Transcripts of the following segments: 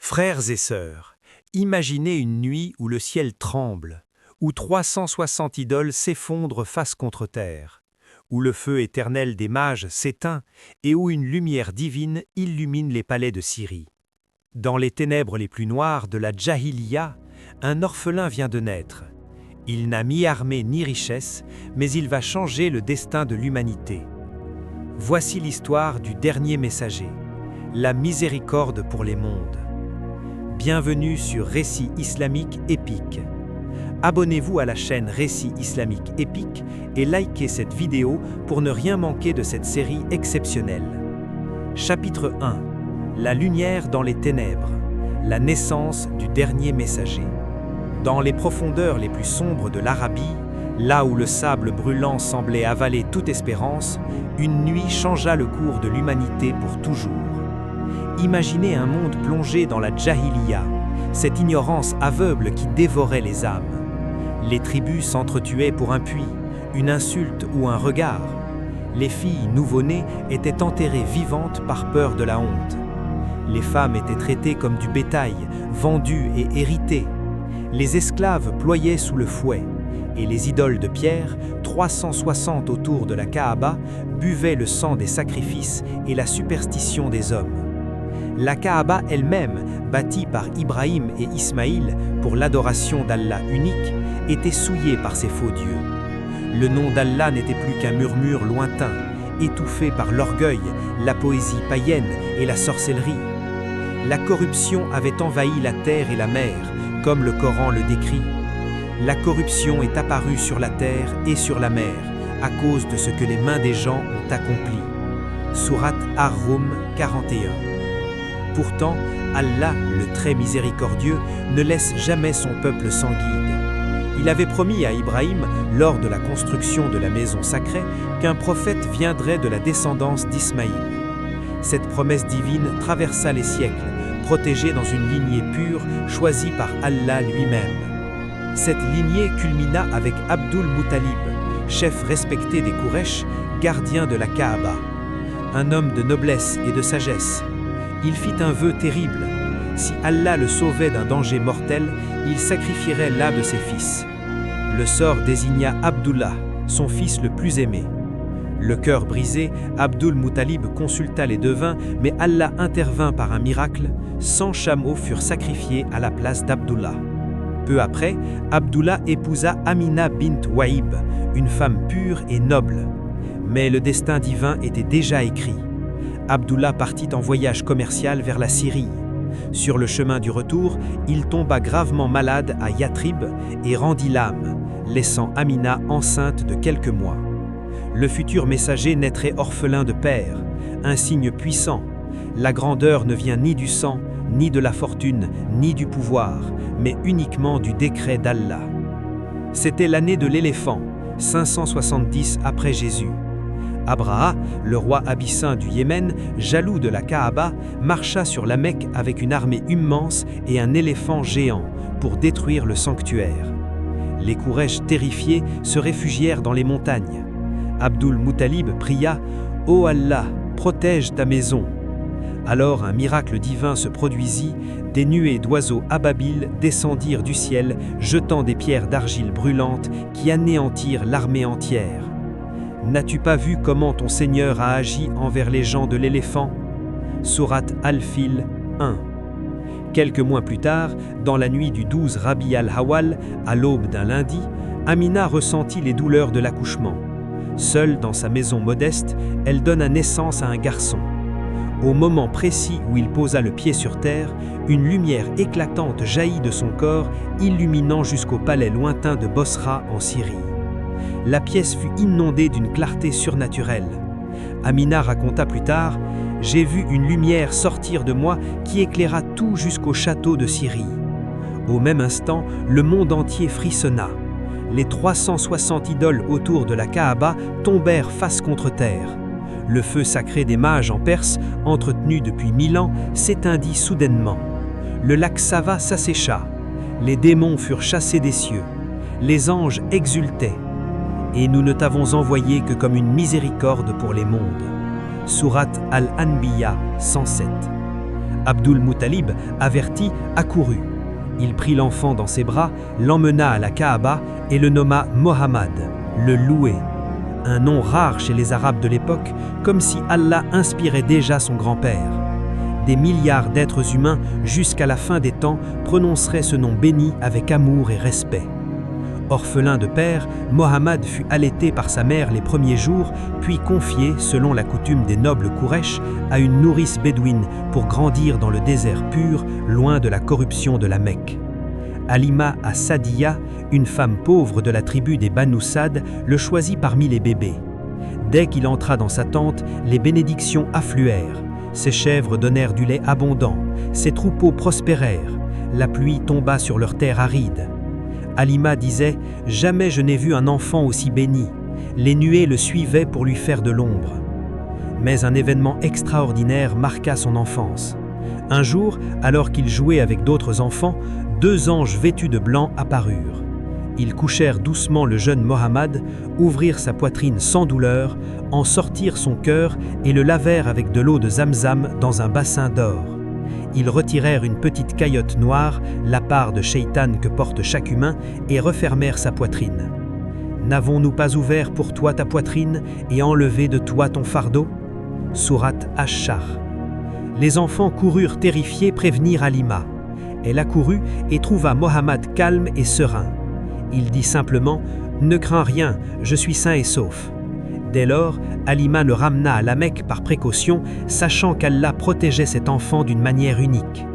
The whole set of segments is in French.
Frères et sœurs, imaginez une nuit où le ciel tremble, où 360 idoles s'effondrent face contre terre, où le feu éternel des mages s'éteint et où une lumière divine illumine les palais de Syrie. Dans les ténèbres les plus noires de la Djahiliya, un orphelin vient de naître. Il n'a ni armée ni richesse, mais il va changer le destin de l'humanité. Voici l'histoire du dernier messager, la miséricorde pour les mondes. Bienvenue sur Récits islamiques épiques. Abonnez-vous à la chaîne Récits islamiques épiques et likez cette vidéo pour ne rien manquer de cette série exceptionnelle. Chapitre 1. La lumière dans les ténèbres. La naissance du dernier messager. Dans les profondeurs les plus sombres de l'Arabie, là où le sable brûlant semblait avaler toute espérance, une nuit changea le cours de l'humanité pour toujours. Imaginez un monde plongé dans la Djahiliya, cette ignorance aveugle qui dévorait les âmes. Les tribus s'entretuaient pour un puits, une insulte ou un regard. Les filles nouveau-nées étaient enterrées vivantes par peur de la honte. Les femmes étaient traitées comme du bétail, vendues et héritées. Les esclaves ployaient sous le fouet, et les idoles de pierre, 360 autour de la Kaaba, buvaient le sang des sacrifices et la superstition des hommes. La Kaaba elle-même, bâtie par Ibrahim et Ismaïl pour l'adoration d'Allah unique, était souillée par ces faux dieux. Le nom d'Allah n'était plus qu'un murmure lointain, étouffé par l'orgueil, la poésie païenne et la sorcellerie. La corruption avait envahi la terre et la mer, comme le Coran le décrit. La corruption est apparue sur la terre et sur la mer, à cause de ce que les mains des gens ont accompli. Sourate Ar-Rum 41. Pourtant, Allah, le très miséricordieux, ne laisse jamais son peuple sans guide. Il avait promis à Ibrahim, lors de la construction de la maison sacrée, qu'un prophète viendrait de la descendance d'Ismaïl. Cette promesse divine traversa les siècles, protégée dans une lignée pure, choisie par Allah lui-même. Cette lignée culmina avec Abdul Muttalib, chef respecté des Quraysh, gardien de la Kaaba. Un homme de noblesse et de sagesse. Il fit un vœu terrible. Si Allah le sauvait d'un danger mortel, il sacrifierait l'un de ses fils. Le sort désigna Abdullah, son fils le plus aimé. Le cœur brisé, Abdul Muttalib consulta les devins, mais Allah intervint par un miracle. 100 chameaux furent sacrifiés à la place d'Abdullah. Peu après, Abdullah épousa Amina bint Wahib, une femme pure et noble. Mais le destin divin était déjà écrit. Abdullah partit en voyage commercial vers la Syrie. Sur le chemin du retour, il tomba gravement malade à Yathrib et rendit l'âme, laissant Amina enceinte de quelques mois. Le futur messager naîtrait orphelin de père, un signe puissant. La grandeur ne vient ni du sang, ni de la fortune, ni du pouvoir, mais uniquement du décret d'Allah. C'était l'année de l'éléphant, 570 après Jésus. Abraha, le roi abyssin du Yémen, jaloux de la Kaaba, marcha sur la Mecque avec une armée immense et un éléphant géant pour détruire le sanctuaire. Les Quraysh terrifiés se réfugièrent dans les montagnes. Abdul Muttalib pria « Ô Allah, protège ta maison !» Alors un miracle divin se produisit, des nuées d'oiseaux ababiles descendirent du ciel, jetant des pierres d'argile brûlantes qui anéantirent l'armée entière. N'as-tu pas vu comment ton Seigneur a agi envers les gens de l'éléphant? Sourate Al-Fil 1. Quelques mois plus tard, dans la nuit du 12 Rabi al-Awwal, à l'aube d'un lundi, Amina ressentit les douleurs de l'accouchement. Seule dans sa maison modeste, elle donna naissance à un garçon. Au moment précis où il posa le pied sur terre, une lumière éclatante jaillit de son corps, illuminant jusqu'au palais lointain de Bosra en Syrie. La pièce fut inondée d'une clarté surnaturelle. Amina raconta plus tard « J'ai vu une lumière sortir de moi qui éclaira tout jusqu'au château de Syrie. » Au même instant, le monde entier frissonna. Les 360 idoles autour de la Kaaba tombèrent face contre terre. Le feu sacré des mages en Perse, entretenu depuis 1000 ans, s'éteindit soudainement. Le lac Sava s'assécha. Les démons furent chassés des cieux. Les anges exultaient. Et nous ne t'avons envoyé que comme une miséricorde pour les mondes. Sourate Al-Anbiya 107. Abdul Muttalib, averti, accourut. Il prit l'enfant dans ses bras, l'emmena à la Kaaba et le nomma Mohammed, le loué. Un nom rare chez les Arabes de l'époque, comme si Allah inspirait déjà son grand-père. Des milliards d'êtres humains, jusqu'à la fin des temps, prononceraient ce nom béni avec amour et respect. Orphelin de père, Mohammed fut allaité par sa mère les premiers jours, puis confié, selon la coutume des nobles Quraysh, à une nourrice bédouine pour grandir dans le désert pur, loin de la corruption de la Mecque. Halima as-Sadiya, une femme pauvre de la tribu des Banu Sad, le choisit parmi les bébés. Dès qu'il entra dans sa tente, les bénédictions affluèrent. Ses chèvres donnèrent du lait abondant, ses troupeaux prospérèrent, la pluie tomba sur leurs terres arides. Halima disait « Jamais je n'ai vu un enfant aussi béni. Les nuées le suivaient pour lui faire de l'ombre. » Mais un événement extraordinaire marqua son enfance. Un jour, alors qu'il jouait avec d'autres enfants, 2 anges vêtus de blanc apparurent. Ils couchèrent doucement le jeune Mohammed, ouvrirent sa poitrine sans douleur, en sortirent son cœur et le lavèrent avec de l'eau de Zamzam dans un bassin d'or. Ils retirèrent une petite caillotte noire, la part de Shaitan que porte chaque humain, et refermèrent sa poitrine. « N'avons-nous pas ouvert pour toi ta poitrine et enlevé de toi ton fardeau » Sourate Ash-Shar. Les enfants coururent terrifiés prévenir Halima. Elle accourut et trouva Mohammed calme et serein. Il dit simplement « Ne crains rien, je suis sain et sauf ». Dès lors, Halima le ramena à la Mecque par précaution, sachant qu'Allah protégeait cet enfant d'une manière unique.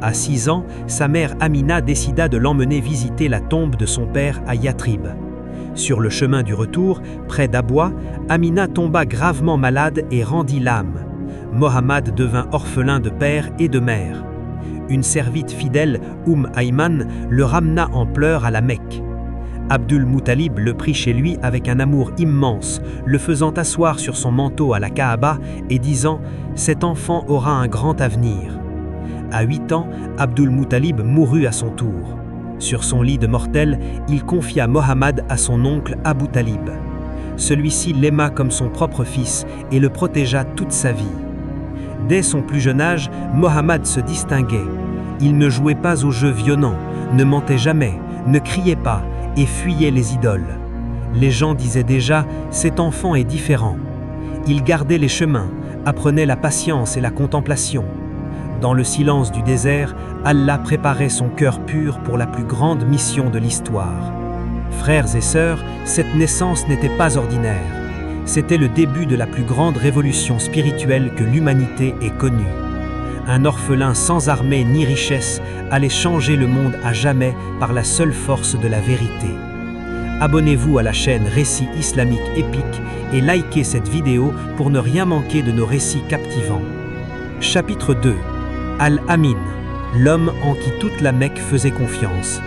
À 6 ans, sa mère Amina décida de l'emmener visiter la tombe de son père à Yatrib. Sur le chemin du retour, près d'Abwa, Amina tomba gravement malade et rendit l'âme. Mohammed devint orphelin de père et de mère. Une servite fidèle, Ayman, le ramena en pleurs à la Mecque. Abdul Muttalib le prit chez lui avec un amour immense, le faisant asseoir sur son manteau à la Kaaba et disant « Cet enfant aura un grand avenir ». À 8 ans, Abdul Muttalib mourut à son tour. Sur son lit de mortel, il confia Mohammed à son oncle Abu Talib. Celui-ci l'aima comme son propre fils et le protégea toute sa vie. Dès son plus jeune âge, Mohammed se distinguait. Il ne jouait pas aux jeux violents, ne mentait jamais, ne criait pas et fuyait les idoles. Les gens disaient déjà « cet enfant est différent ». Il gardait les chemins, apprenait la patience et la contemplation. Dans le silence du désert, Allah préparait son cœur pur pour la plus grande mission de l'histoire. Frères et sœurs, cette naissance n'était pas ordinaire. C'était le début de la plus grande révolution spirituelle que l'humanité ait connue. Un orphelin sans armée ni richesse allait changer le monde à jamais par la seule force de la vérité. Abonnez-vous à la chaîne Récits islamiques épiques et likez cette vidéo pour ne rien manquer de nos récits captivants. Chapitre 2. Al-Amin, l'homme en qui toute la Mecque faisait confiance.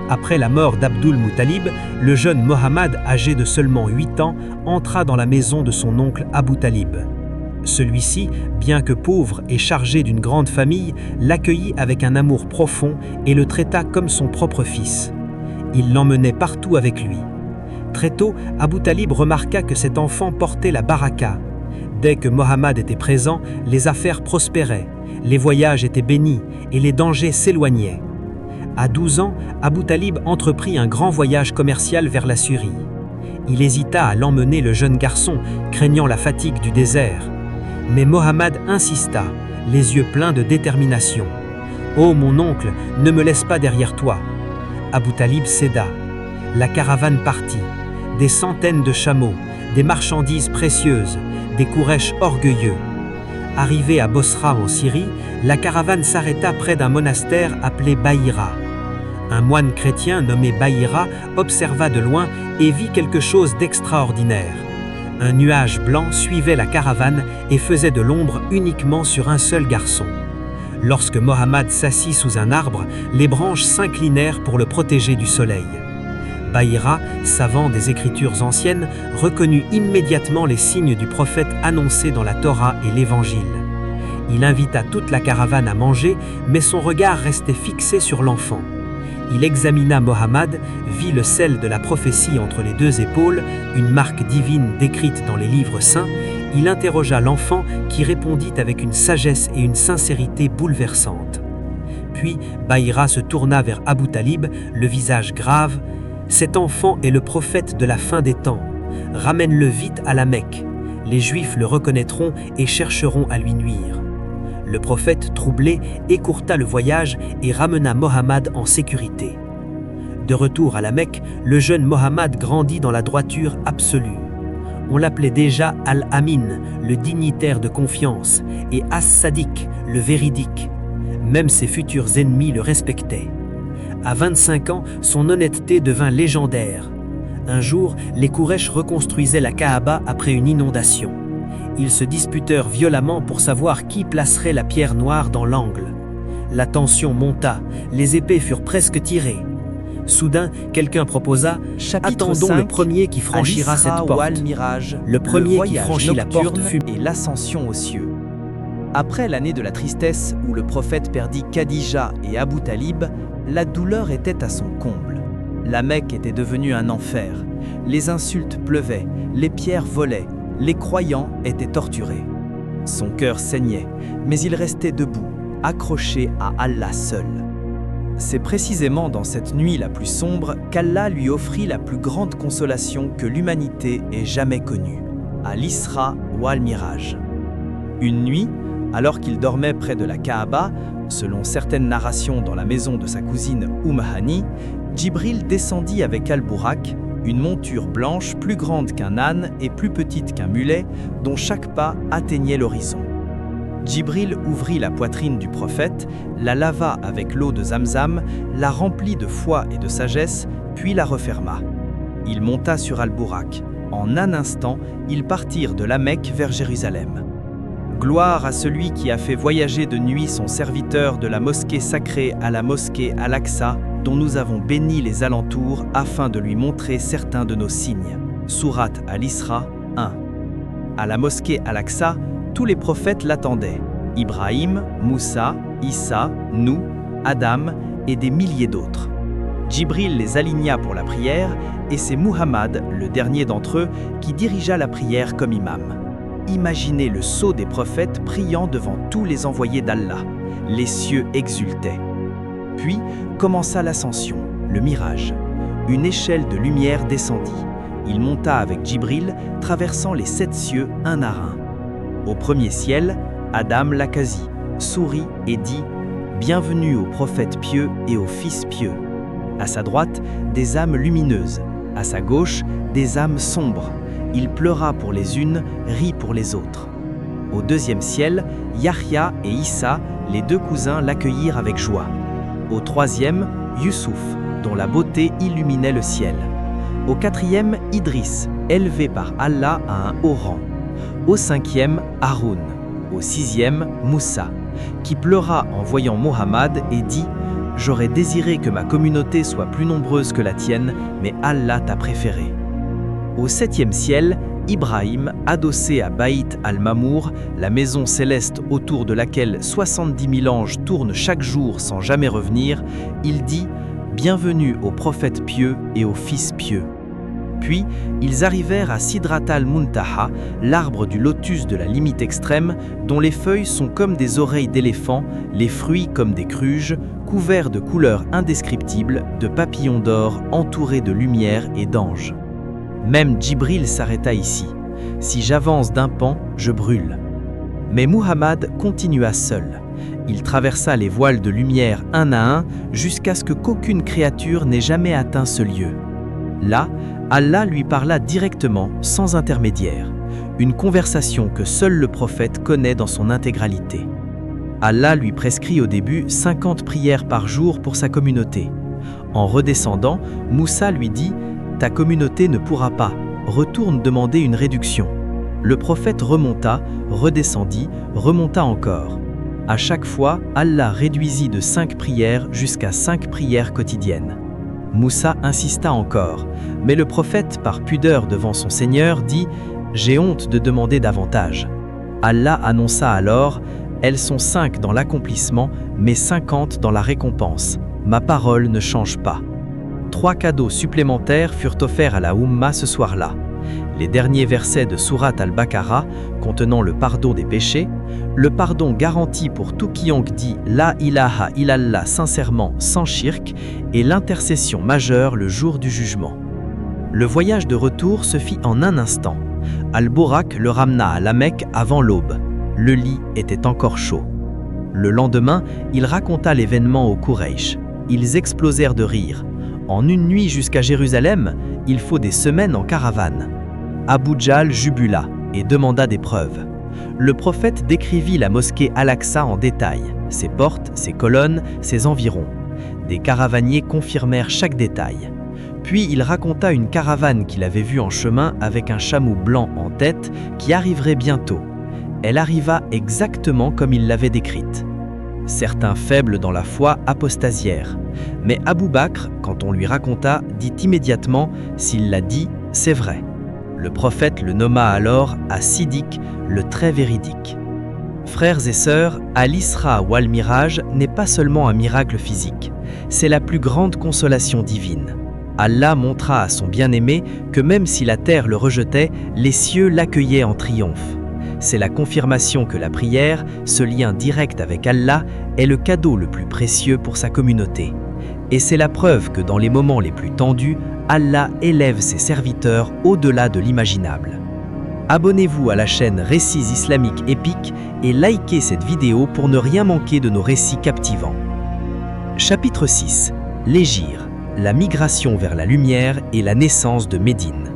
Après la mort d'Abdul Muttalib, le jeune Mohammed, âgé de seulement 8 ans, entra dans la maison de son oncle Abu Talib. Celui-ci, bien que pauvre et chargé d'une grande famille, l'accueillit avec un amour profond et le traita comme son propre fils. Il l'emmenait partout avec lui. Très tôt, Abu Talib remarqua que cet enfant portait la baraka. Dès que Mohammed était présent, les affaires prospéraient, les voyages étaient bénis et les dangers s'éloignaient. À 12 ans, Abu Talib entreprit un grand voyage commercial vers la Syrie. Il hésita à l'emmener le jeune garçon, craignant la fatigue du désert. Mais Mohammed insista, les yeux pleins de détermination. « Oh mon oncle, ne me laisse pas derrière toi !» Abu Talib céda. La caravane partit. Des centaines de chameaux, des marchandises précieuses, des Quraysh orgueilleux. Arrivé à Bosra en Syrie, la caravane s'arrêta près d'un monastère appelé Bahira. Un moine chrétien nommé Bahira observa de loin et vit quelque chose d'extraordinaire. Un nuage blanc suivait la caravane et faisait de l'ombre uniquement sur un seul garçon. Lorsque Mohammed s'assit sous un arbre, les branches s'inclinèrent pour le protéger du soleil. Bahira, savant des écritures anciennes, reconnut immédiatement les signes du prophète annoncés dans la Torah et l'Évangile. Il invita toute la caravane à manger, mais son regard restait fixé sur l'enfant. Il examina Mohammed, vit le sel de la prophétie entre les 2 épaules, une marque divine décrite dans les livres saints, Il interrogea l'enfant qui répondit avec une sagesse et une sincérité bouleversantes. Puis Bahira se tourna vers Abu Talib, le visage grave. « Cet enfant est le prophète de la fin des temps. Ramène-le vite à la Mecque. Les Juifs le reconnaîtront et chercheront à lui nuire. » Le prophète, troublé, écourta le voyage et ramena Mohammed en sécurité. De retour à la Mecque, le jeune Mohammed grandit dans la droiture absolue. On l'appelait déjà Al-Amin, le dignitaire de confiance, et As-Sadiq, le véridique. Même ses futurs ennemis le respectaient. À 25 ans, son honnêteté devint légendaire. Un jour, les Quraysh reconstruisaient la Kaaba après une inondation. Ils se disputèrent violemment pour savoir qui placerait la pierre noire dans l'angle. La tension monta, les épées furent presque tirées. Soudain, quelqu'un proposa « Attendons 5, le premier qui franchira cette porte ». Le premier qui franchit la porte fut et l'ascension aux cieux. Après l'année de la tristesse où le prophète perdit Khadija et Abu Talib, la douleur était à son comble. La Mecque était devenue un enfer. Les insultes pleuvaient, les pierres volaient, les croyants étaient torturés. Son cœur saignait, mais il restait debout, accroché à Allah seul. C'est précisément dans cette nuit la plus sombre qu'Allah lui offrit la plus grande consolation que l'humanité ait jamais connue, à l'Isra wal Miraj. Une nuit, alors qu'il dormait près de la Kaaba, selon certaines narrations dans la maison de sa cousine Hani, Djibril descendit avec Al-Bourak, une monture blanche plus grande qu'un âne et plus petite qu'un mulet, dont chaque pas atteignait l'horizon. Djibril ouvrit la poitrine du prophète, la lava avec l'eau de Zamzam, la remplit de foi et de sagesse, puis la referma. Il monta sur Al-Bourak. En un instant, ils partirent de la Mecque vers Jérusalem. Gloire à celui qui a fait voyager de nuit son serviteur de la mosquée sacrée à la mosquée Al-Aqsa, dont nous avons béni les alentours afin de lui montrer certains de nos signes. Sourate Al-Isra 1. À la mosquée Al-Aqsa, tous les prophètes l'attendaient. Ibrahim, Moussa, Issa, Nouh, Adam et des milliers d'autres. Djibril les aligna pour la prière et c'est Muhammad, le dernier d'entre eux, qui dirigea la prière comme imam. Imaginez le sceau des prophètes priant devant tous les envoyés d'Allah. Les cieux exultaient. Puis commença l'ascension, le mirage. Une échelle de lumière descendit. Il monta avec Djibril, traversant les 7 cieux un à un. Au premier ciel, Adam l'Akazi sourit et dit « Bienvenue aux prophètes pieux et aux fils pieux ». À sa droite, des âmes lumineuses. À sa gauche, des âmes sombres. Il pleura pour les unes, rit pour les autres. Au deuxième ciel, Yahya et Issa, les 2 cousins, l'accueillirent avec joie. Au troisième, Youssouf, dont la beauté illuminait le ciel. Au quatrième, Idriss, élevé par Allah à un haut rang. Au cinquième, Haroun. Au sixième, Moussa, qui pleura en voyant Mohammed et dit « J'aurais désiré que ma communauté soit plus nombreuse que la tienne, mais Allah t'a préféré. » Au septième ciel, Ibrahim, adossé à Baït al-Mamour, la maison céleste autour de laquelle 70 000 anges tournent chaque jour sans jamais revenir, il dit « Bienvenue aux prophètes pieux et aux fils pieux ». Puis, ils arrivèrent à Sidrat al-Muntaha, l'arbre du lotus de la limite extrême, dont les feuilles sont comme des oreilles d'éléphant, les fruits comme des cruges, couverts de couleurs indescriptibles, de papillons d'or entourés de lumière et d'anges. Même Djibril s'arrêta ici. Si j'avance d'un pan, je brûle. Mais Muhammad continua seul. Il traversa les voiles de lumière un à un jusqu'à ce qu'aucune créature n'ait jamais atteint ce lieu. Là, Allah lui parla directement, sans intermédiaire. Une conversation que seul le prophète connaît dans son intégralité. Allah lui prescrit au début 50 prières par jour pour sa communauté. En redescendant, Moussa lui dit « Ta communauté ne pourra pas, retourne demander une réduction. » Le prophète remonta, redescendit, remonta encore. À chaque fois, Allah réduisit de 5 prières jusqu'à 5 prières quotidiennes. Moussa insista encore, mais le prophète, par pudeur devant son Seigneur, dit « J'ai honte de demander davantage. » Allah annonça alors « Elles sont 5 dans l'accomplissement, mais 50 dans la récompense. Ma parole ne change pas. » 3 cadeaux supplémentaires furent offerts à la Oumma ce soir-là. Les derniers versets de Sourate al-Baqarah, contenant le pardon des péchés, le pardon garanti pour tout quiconque dit « La ilaha illallah » sincèrement, sans shirk, et l'intercession majeure le jour du jugement. Le voyage de retour se fit en un instant. Al-Buraq le ramena à la Mecque avant l'aube. Le lit était encore chaud. Le lendemain, il raconta l'événement aux Quraysh. Ils explosèrent de rire. En une nuit jusqu'à Jérusalem, il faut des semaines en caravane. Abu Jahl jubila et demanda des preuves. Le prophète décrivit la mosquée Al-Aqsa en détail, ses portes, ses colonnes, ses environs. Des caravaniers confirmèrent chaque détail. Puis il raconta une caravane qu'il avait vue en chemin avec un chameau blanc en tête qui arriverait bientôt. Elle arriva exactement comme il l'avait décrite. Certains faibles dans la foi apostasièrent. Mais Abu Bakr, quand on lui raconta, dit immédiatement « S'il l'a dit, c'est vrai ». Le prophète le nomma alors As-Siddiq, le très véridique. Frères et sœurs, Al-Isra ou Al-Miraj n'est pas seulement un miracle physique, c'est la plus grande consolation divine. Allah montra à son bien-aimé que même si la terre le rejetait, les cieux l'accueillaient en triomphe. C'est la confirmation que la prière, ce lien direct avec Allah, est le cadeau le plus précieux pour sa communauté. Et c'est la preuve que dans les moments les plus tendus, Allah élève ses serviteurs au-delà de l'imaginable. Abonnez-vous à la chaîne Récits islamiques épiques et likez cette vidéo pour ne rien manquer de nos récits captivants. Chapitre 6. L'Hégire, la migration vers la lumière et la naissance de Médine.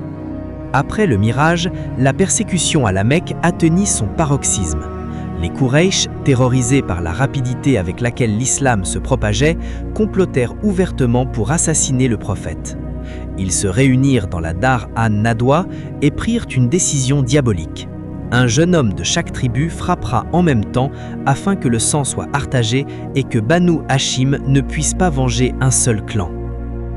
Après le mirage, la persécution à la Mecque atteignit son paroxysme. Les Quraysh, terrorisés par la rapidité avec laquelle l'islam se propageait, complotèrent ouvertement pour assassiner le prophète. Ils se réunirent dans la Dar an-Nadwa et prirent une décision diabolique. Un jeune homme de chaque tribu frappera en même temps afin que le sang soit partagé et que Banu Hashim ne puisse pas venger un seul clan.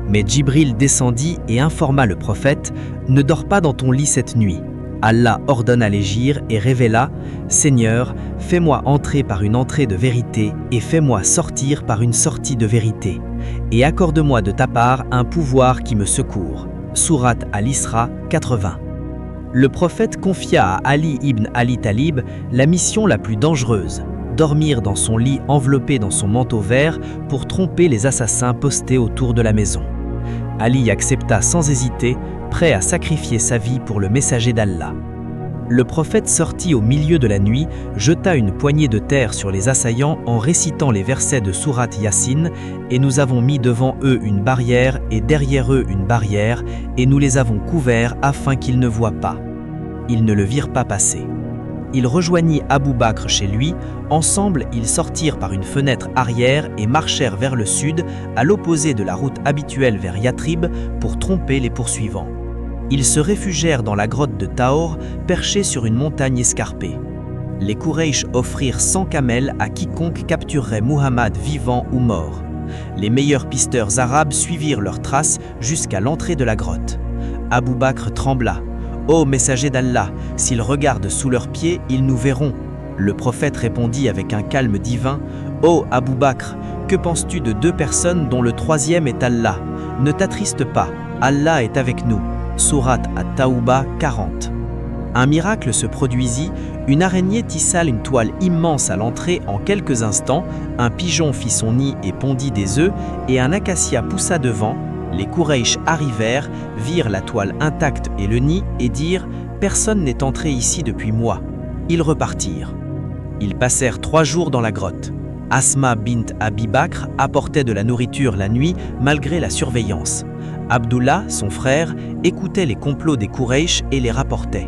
Mais Djibril descendit et informa le prophète « Ne dors pas dans ton lit cette nuit ». Allah ordonna l'Hégire et révéla « Seigneur, fais-moi entrer par une entrée de vérité et fais-moi sortir par une sortie de vérité. Et accorde-moi de ta part un pouvoir qui me secourt. » Sourate Al-Isra 80. Le prophète confia à Ali ibn Ali Talib la mission la plus dangereuse, dormir dans son lit enveloppé dans son manteau vert pour tromper les assassins postés autour de la maison. Ali accepta sans hésiter, prêt à sacrifier sa vie pour le messager d'Allah. Le prophète sortit au milieu de la nuit, jeta une poignée de terre sur les assaillants en récitant les versets de Sourate Yassine, et nous avons mis devant eux une barrière et derrière eux une barrière, et nous les avons couverts afin qu'ils ne voient pas. Ils ne le virent pas passer. Il rejoignit Abu Bakr chez lui. Ensemble, ils sortirent par une fenêtre arrière et marchèrent vers le sud, à l'opposé de la route habituelle vers Yatrib, pour tromper les poursuivants. Ils se réfugièrent dans la grotte de Taor, perchée sur une montagne escarpée. Les Quraysh offrirent 100 camels à quiconque capturerait Muhammad vivant ou mort. Les meilleurs pisteurs arabes suivirent leurs traces jusqu'à l'entrée de la grotte. Abu Bakr trembla. « Ô messager d'Allah, s'ils regardent sous leurs pieds, ils nous verront. » Le prophète répondit avec un calme divin. « Ô Abu Bakr, que penses-tu de 2 personnes dont le 3e est Allah? Ne t'attriste pas, Allah est avec nous. » Sourate At-Tawbah 40. Un miracle se produisit, une araignée tissa une toile immense à l'entrée en quelques instants, un pigeon fit son nid et pondit des œufs, et un acacia poussa devant. Les Quraysh arrivèrent, virent la toile intacte et le nid, et dirent « Personne n'est entré ici depuis mois ». Ils repartirent. Ils passèrent 3 jours dans la grotte. Asma bint Abi Bakr apportait de la nourriture la nuit malgré la surveillance. Abdullah, son frère, écoutait les complots des Quraysh et les rapportait.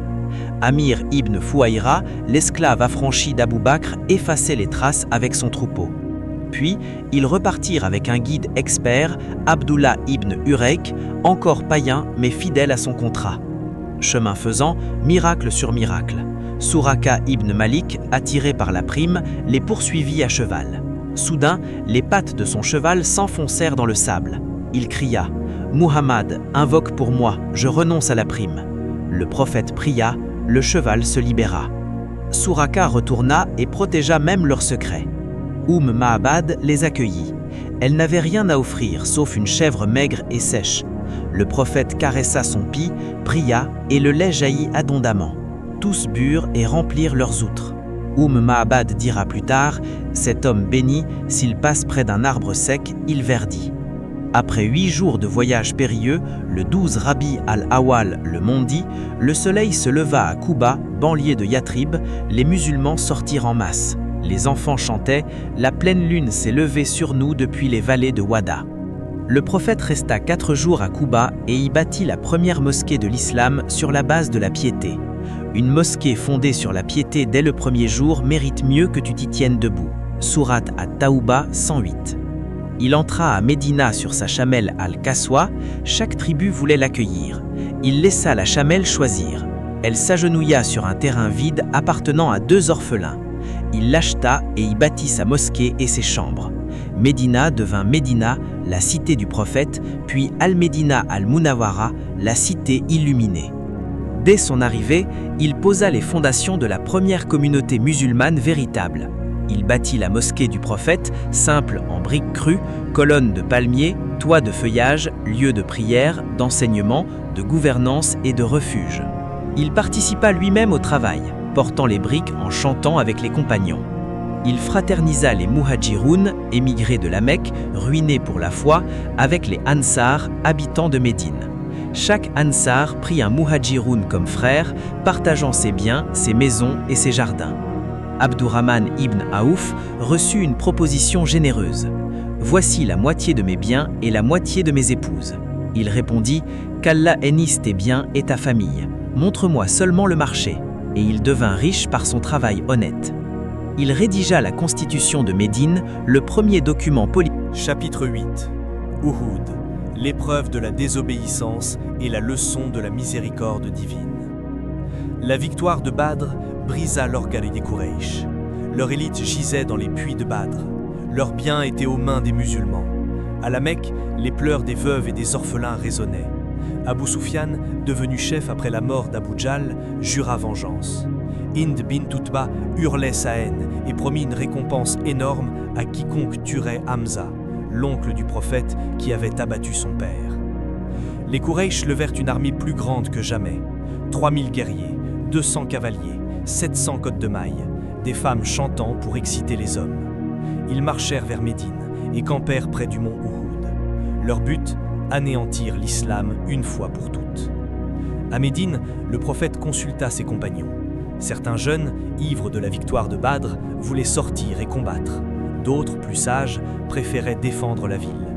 Amir ibn Fouaïra, l'esclave affranchi d'Abu Bakr, effaçait les traces avec son troupeau. Puis, ils repartirent avec un guide expert, Abdullah ibn Urayk, encore païen mais fidèle à son contrat. Chemin faisant, miracle sur miracle. Suraka ibn Malik, attiré par la prime, les poursuivit à cheval. Soudain, les pattes de son cheval s'enfoncèrent dans le sable. Il cria « Muhammad, invoque pour moi, je renonce à la prime. » Le prophète pria, le cheval se libéra. Suraka retourna et protégea même leurs secrets. Ma'abad les accueillit. Elle n'avait rien à offrir sauf une chèvre maigre et sèche. Le prophète caressa son pis, pria, et le lait jaillit abondamment. Tous burent et remplirent leurs outres. Ma'abad dira plus tard, « Cet homme béni, s'il passe près d'un arbre sec, il verdit. » Après 8 jours de voyage périlleux, le 12 Rabi al-Awwal le Mondi, le soleil se leva à Kouba, banlieue de Yatrib, les musulmans sortirent en masse. Les enfants chantaient, « La pleine lune s'est levée sur nous depuis les vallées de Wada. » Le prophète resta 4 jours à Kouba et y bâtit la première mosquée de l'islam sur la base de la piété. Une mosquée fondée sur la piété dès le premier jour mérite mieux que tu t'y tiennes debout. Sourate at-Taouba 108. Il entra à Médina sur sa chamelle al-Kaswa, chaque tribu voulait l'accueillir. Il laissa la chamelle choisir. Elle s'agenouilla sur un terrain vide appartenant à 2 orphelins. Il l'acheta et y bâtit sa mosquée et ses chambres. Médina devint Médina, la cité du prophète, puis Al-Médina al-Munawwara, la cité illuminée. Dès son arrivée, il posa les fondations de la première communauté musulmane véritable. Il bâtit la mosquée du prophète, simple en briques crues, colonnes de palmiers, toits de feuillage, lieux de prière, d'enseignement, de gouvernance et de refuge. Il participa lui-même au travail, portant les briques en chantant avec les compagnons. Il fraternisa les Muhajiroun, émigrés de la Mecque, ruinés pour la foi, avec les Ansar, habitants de Médine. Chaque Ansar prit un Muhajiroun comme frère, partageant ses biens, ses maisons et ses jardins. Abdurrahman ibn Aouf reçut une proposition généreuse. « Voici la moitié de mes biens et la moitié de mes épouses. » Il répondit « Qu'Allah bénisse tes biens et ta famille. Montre-moi seulement le marché. » Et il devint riche par son travail honnête. Il rédigea la Constitution de Médine, le premier document politique. Chapitre 8. Uhud, l'épreuve de la désobéissance et la leçon de la miséricorde divine. La victoire de Badr brisa l'orgueil des Quraysh. Leur élite gisait dans les puits de Badr. Leurs biens étaient aux mains des musulmans. À la Mecque, les pleurs des veuves et des orphelins résonnaient. Abu Sufyan, devenu chef après la mort d'Abu Jahl, jura vengeance. Hind bint Utba hurlait sa haine et promit une récompense énorme à quiconque tuerait Hamza, l'oncle du prophète qui avait abattu son père. Les Quraysh levèrent une armée plus grande que jamais. 3000 guerriers, 200 cavaliers, 700 côtes de mailles, des femmes chantant pour exciter les hommes. Ils marchèrent vers Médine et campèrent près du mont Uhud. Leur but, anéantir l'islam une fois pour toutes. À Médine, le prophète consulta ses compagnons. Certains jeunes, ivres de la victoire de Badr, voulaient sortir et combattre. D'autres, plus sages, préféraient défendre la ville.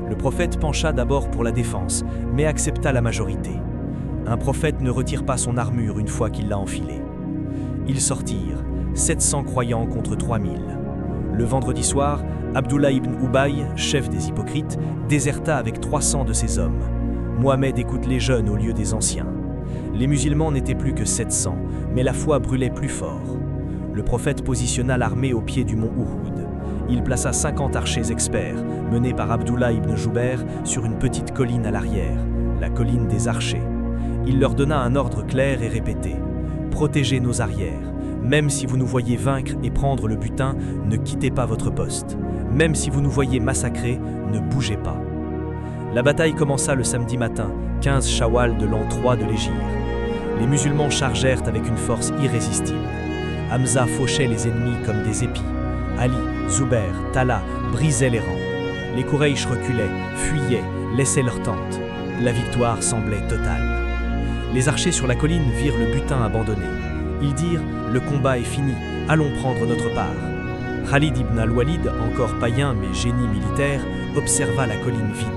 Le prophète pencha d'abord pour la défense, mais accepta la majorité. Un prophète ne retire pas son armure une fois qu'il l'a enfilée. Ils sortirent, 700 croyants contre 3000. Le vendredi soir, Abdullah ibn Ubay, chef des hypocrites, déserta avec 300 de ses hommes. Mohammed écoute les jeunes au lieu des anciens. Les musulmans n'étaient plus que 700, mais la foi brûlait plus fort. Le prophète positionna l'armée au pied du mont Uhud. Il plaça 50 archers experts, menés par Abdullah ibn Jubair, sur une petite colline à l'arrière, la colline des archers. Il leur donna un ordre clair et répété. « Protégez nos arrières. Même si vous nous voyez vaincre et prendre le butin, ne quittez pas votre poste. Même si vous nous voyez massacrer, ne bougez pas. » La bataille commença le samedi matin, 15 Shawwal de l'an 3 de l'Hégire. Les musulmans chargèrent avec une force irrésistible. Hamza fauchait les ennemis comme des épis. Ali, Zubair, Talha brisaient les rangs. Les Quraysh reculaient, fuyaient, laissaient leurs tentes. La victoire semblait totale. Les archers sur la colline virent le butin abandonné. Ils dirent « Le combat est fini, allons prendre notre part ». Khalid ibn al-Walid, encore païen mais génie militaire, observa la colline vide.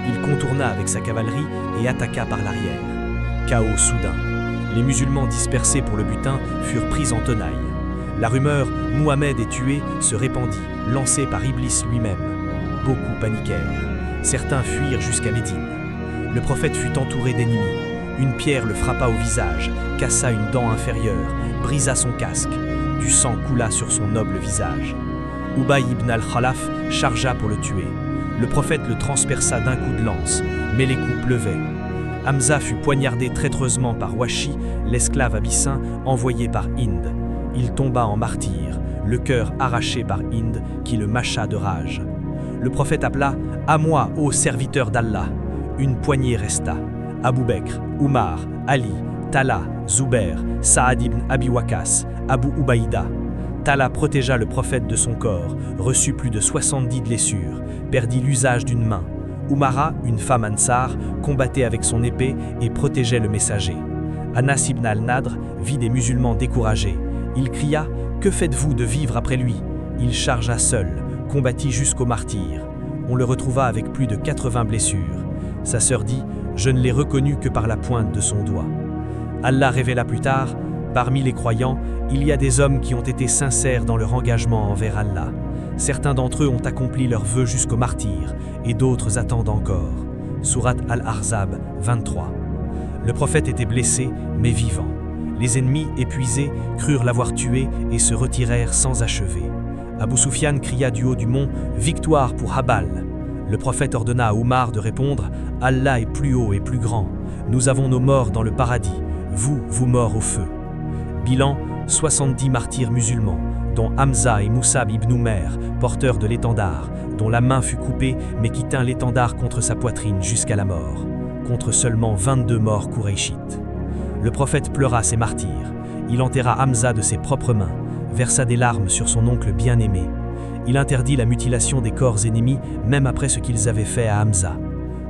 Il contourna avec sa cavalerie et attaqua par l'arrière. Chaos soudain. Les musulmans dispersés pour le butin furent pris en tenaille. La rumeur « Muhammad est tué » se répandit, lancée par Iblis lui-même. Beaucoup paniquèrent. Certains fuirent jusqu'à Médine. Le prophète fut entouré d'ennemis. Une pierre le frappa au visage, cassa une dent inférieure, brisa son casque. Du sang coula sur son noble visage. Ubay ibn al-Khalaf chargea pour le tuer. Le prophète le transperça d'un coup de lance, mais les coups pleuvaient. Hamza fut poignardé traîtreusement par Washi, l'esclave abyssin envoyé par Hind. Il tomba en martyr, le cœur arraché par Hind, qui le mâcha de rage. Le prophète appela « À moi, ô serviteur d'Allah !» une poignée resta. Abu Bekr, Oumar, Ali, Talha, Zubair, Saad ibn Abi Waqqas, Abu Ubaïda. Talha protégea le prophète de son corps, reçut plus de 70 blessures, perdit l'usage d'une main. Oumara, une femme Ansar, combattait avec son épée et protégeait le messager. Anas ibn al-Nadr vit des musulmans découragés. Il cria « Que faites-vous de vivre après lui ?» Il chargea seul, combattit jusqu'au martyre. On le retrouva avec plus de 80 blessures. Sa sœur dit « Je ne l'ai reconnu que par la pointe de son doigt ». Allah révéla plus tard « Parmi les croyants, il y a des hommes qui ont été sincères dans leur engagement envers Allah. Certains d'entre eux ont accompli leurs vœux jusqu'au martyre, et d'autres attendent encore. » Sourate Al-Ahzab 23. Le prophète était blessé, mais vivant. Les ennemis, épuisés, crurent l'avoir tué et se retirèrent sans achever. Abu Sufyan cria du haut du mont « Victoire pour Habal !» Le prophète ordonna à Oumar de répondre « Allah est plus haut et plus grand. Nous avons nos morts dans le paradis. Vous morts au feu. » Bilan, 70 martyrs musulmans, dont Hamza et Moussab ibn Umair, porteurs de l'étendard, dont la main fut coupée mais qui tint l'étendard contre sa poitrine jusqu'à la mort, contre seulement 22 morts Qurayshites. Le prophète pleura ses martyrs. Il enterra Hamza de ses propres mains, versa des larmes sur son oncle bien-aimé. Il interdit la mutilation des corps ennemis, même après ce qu'ils avaient fait à Hamza.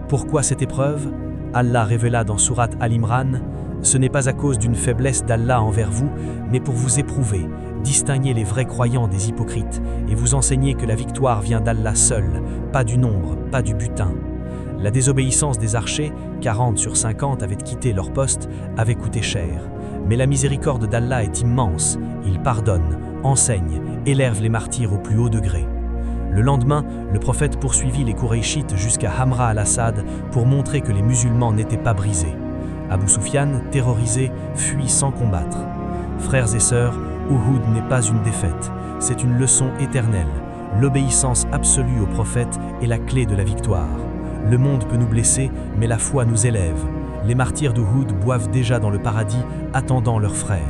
Pourquoi cette épreuve ? Allah révéla dans Sourate Al-Imran « Ce n'est pas à cause d'une faiblesse d'Allah envers vous, mais pour vous éprouver, distinguer les vrais croyants des hypocrites, et vous enseigner que la victoire vient d'Allah seul, pas du nombre, pas du butin. » La désobéissance des archers, 40 sur 50 avaient quitté leur poste, avait coûté cher. Mais la miséricorde d'Allah est immense, il pardonne, enseigne, élève les martyrs au plus haut degré. Le lendemain, le prophète poursuivit les Qurayshites jusqu'à Hamra al-Assad pour montrer que les musulmans n'étaient pas brisés. Abu Sufyan, terrorisé, fuit sans combattre. Frères et sœurs, Uhud n'est pas une défaite, c'est une leçon éternelle. L'obéissance absolue au prophète est la clé de la victoire. Le monde peut nous blesser, mais la foi nous élève. Les martyrs d'Uhud boivent déjà dans le paradis, attendant leurs frères.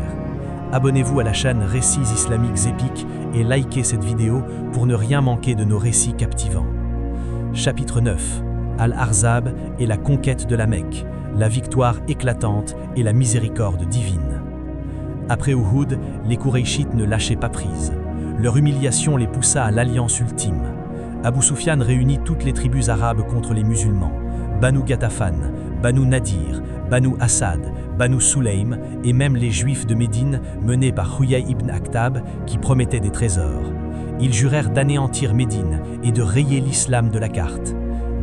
Abonnez-vous à la chaîne Récits islamiques épiques et likez cette vidéo pour ne rien manquer de nos récits captivants. Chapitre 9. Al-Ahzab et la conquête de la Mecque, la victoire éclatante et la miséricorde divine. Après Uhud, les Qurayshites ne lâchaient pas prise. Leur humiliation les poussa à l'alliance ultime. Abu Sufyan réunit toutes les tribus arabes contre les musulmans, Banu Ghatafan, Banu Nadir, Banu Asad, Banu Sulaym et même les Juifs de Médine menés par Huyay ibn Akhtab qui promettaient des trésors. Ils jurèrent d'anéantir Médine et de rayer l'islam de la carte.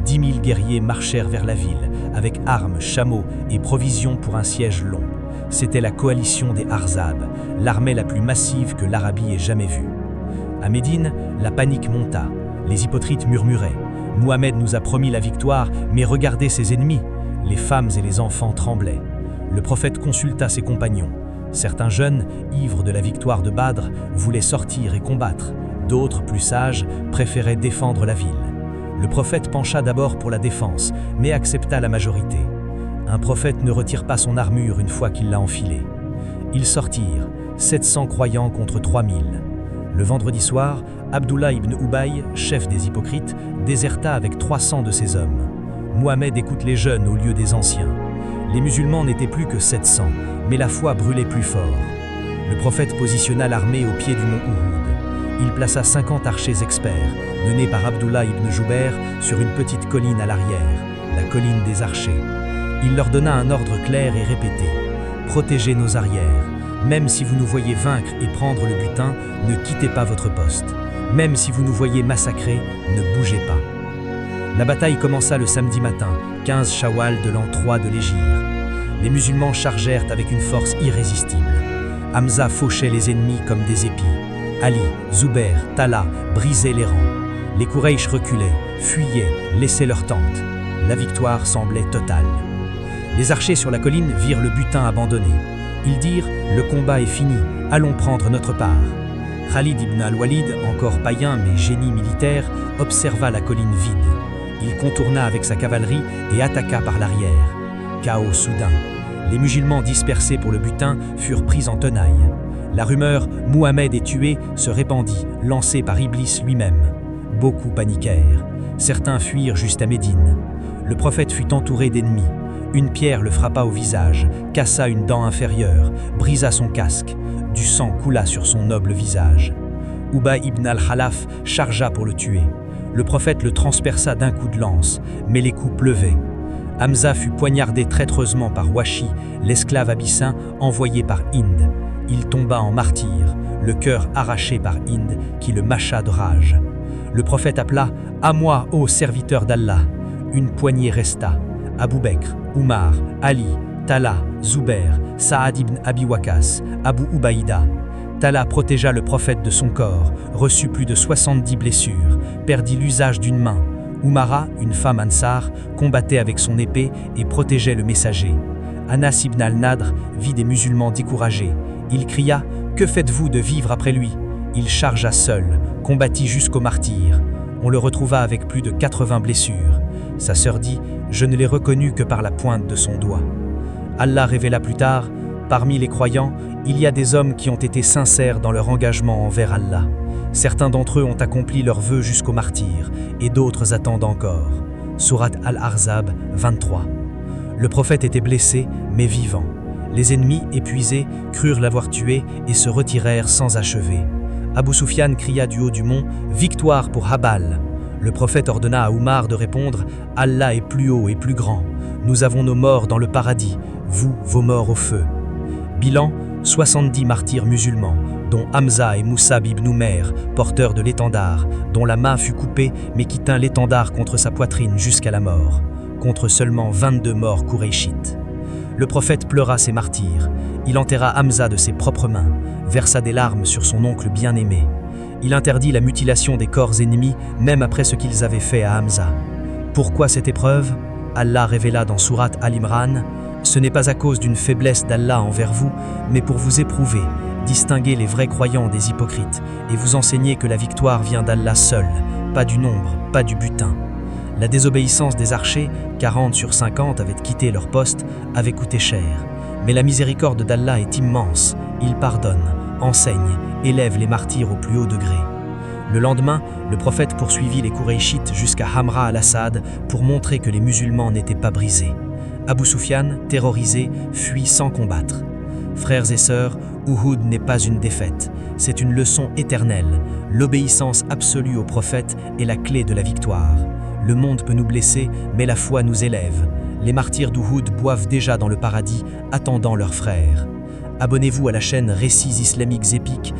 10 000 guerriers marchèrent vers la ville avec armes, chameaux et provisions pour un siège long. C'était la coalition des Ahzab, l'armée la plus massive que l'Arabie ait jamais vue. À Médine, la panique monta. Les hypocrites murmuraient « Mohammed nous a promis la victoire, mais regardez ses ennemis !» Les femmes et les enfants tremblaient. Le prophète consulta ses compagnons. Certains jeunes, ivres de la victoire de Badr, voulaient sortir et combattre. D'autres, plus sages, préféraient défendre la ville. Le prophète pencha d'abord pour la défense, mais accepta la majorité. Un prophète ne retire pas son armure une fois qu'il l'a enfilée. Ils sortirent, 700 croyants contre 3000. Le vendredi soir, Abdullah ibn Ubay, chef des hypocrites, déserta avec 300 de ses hommes. Mohammed écoute les jeunes au lieu des anciens. Les musulmans n'étaient plus que 700, mais la foi brûlait plus fort. Le prophète positionna l'armée au pied du mont Uhud. Il plaça 50 archers experts, menés par Abdullah ibn Jubair, sur une petite colline à l'arrière, la colline des archers. Il leur donna un ordre clair et répété « Protégez nos arrières. Même si vous nous voyez vaincre et prendre le butin, ne quittez pas votre poste. Même si vous nous voyez massacrer, ne bougez pas. » La bataille commença le samedi matin, 15 Shawwal de l'an 3 de l'Hégire. Les musulmans chargèrent avec une force irrésistible. Hamza fauchait les ennemis comme des épis. Ali, Zubair, Talha brisaient les rangs. Les Quraysh reculaient, fuyaient, laissaient leurs tentes. La victoire semblait totale. Les archers sur la colline virent le butin abandonné. Ils dirent « Le combat est fini, allons prendre notre part ». Khalid ibn al-Walid, encore païen mais génie militaire, observa la colline vide. Il contourna avec sa cavalerie et attaqua par l'arrière. Chaos soudain. Les musulmans dispersés pour le butin furent pris en tenaille. La rumeur « Mohammed est tué » se répandit, lancée par Iblis lui-même. Beaucoup paniquèrent. Certains fuirent jusqu'à Médine. Le prophète fut entouré d'ennemis. Une pierre le frappa au visage, cassa une dent inférieure, brisa son casque. Du sang coula sur son noble visage. Ubay ibn al-Khalaf chargea pour le tuer. Le prophète le transperça d'un coup de lance, mais les coups pleuvaient. Hamza fut poignardé traîtreusement par Washi, l'esclave abyssin envoyé par Hind. Il tomba en martyr, le cœur arraché par Hind qui le mâcha de rage. Le prophète appela « À moi, ô serviteur d'Allah !» Une poignée resta. Abu Bekr, Umar, Ali, Talha, Zubair, Saad ibn Abi Waqqas, Abu Ubaïda. Talha protégea le prophète de son corps, reçut plus de 70 blessures, perdit l'usage d'une main. Umara, une femme Ansar, combattait avec son épée et protégeait le messager. Anas ibn al-Nadr vit des musulmans découragés. Il cria « Que faites-vous de vivre après lui ?» Il chargea seul, combattit jusqu'au martyr. On le retrouva avec plus de 80 blessures. Sa sœur dit « Je ne l'ai reconnu que par la pointe de son doigt ». Allah révéla plus tard « Parmi les croyants, il y a des hommes qui ont été sincères dans leur engagement envers Allah. Certains d'entre eux ont accompli leurs vœux jusqu'au martyr, et d'autres attendent encore. » Sourate Al-Ahzab 23. Le prophète était blessé, mais vivant. Les ennemis, épuisés, crurent l'avoir tué et se retirèrent sans achever. Abu Sufyan cria du haut du mont « Victoire pour Habal !» Le prophète ordonna à Umar de répondre « Allah est plus haut et plus grand. Nous avons nos morts dans le paradis, vous, vos morts au feu. » Bilan, 70 martyrs musulmans, dont Hamza et Moussab ibn Umair, porteurs de l'étendard, dont la main fut coupée mais qui tint l'étendard contre sa poitrine jusqu'à la mort, contre seulement 22 morts Qurayshites. Le prophète pleura ses martyrs. Il enterra Hamza de ses propres mains, versa des larmes sur son oncle bien-aimé. Il interdit la mutilation des corps ennemis, même après ce qu'ils avaient fait à Hamza. Pourquoi cette épreuve ? Allah révéla dans Sourate Al-Imran « Ce n'est pas à cause d'une faiblesse d'Allah envers vous, mais pour vous éprouver, distinguer les vrais croyants des hypocrites, et vous enseigner que la victoire vient d'Allah seul, pas du nombre, pas du butin. » La désobéissance des archers, 40 sur 50 avaient quitté leur poste, avait coûté cher. Mais la miséricorde d'Allah est immense, il pardonne, enseigne, élève les martyrs au plus haut degré. Le lendemain, le prophète poursuivit les Qurayshites jusqu'à Hamra al-Assad pour montrer que les musulmans n'étaient pas brisés. Abu Sufyan, terrorisé, fuit sans combattre. Frères et sœurs, Uhud n'est pas une défaite, c'est une leçon éternelle. L'obéissance absolue au prophète est la clé de la victoire. Le monde peut nous blesser, mais la foi nous élève. Les martyrs d'Uhud boivent déjà dans le paradis, attendant leurs frères. Abonnez-vous à la chaîne Récits islamiques épiques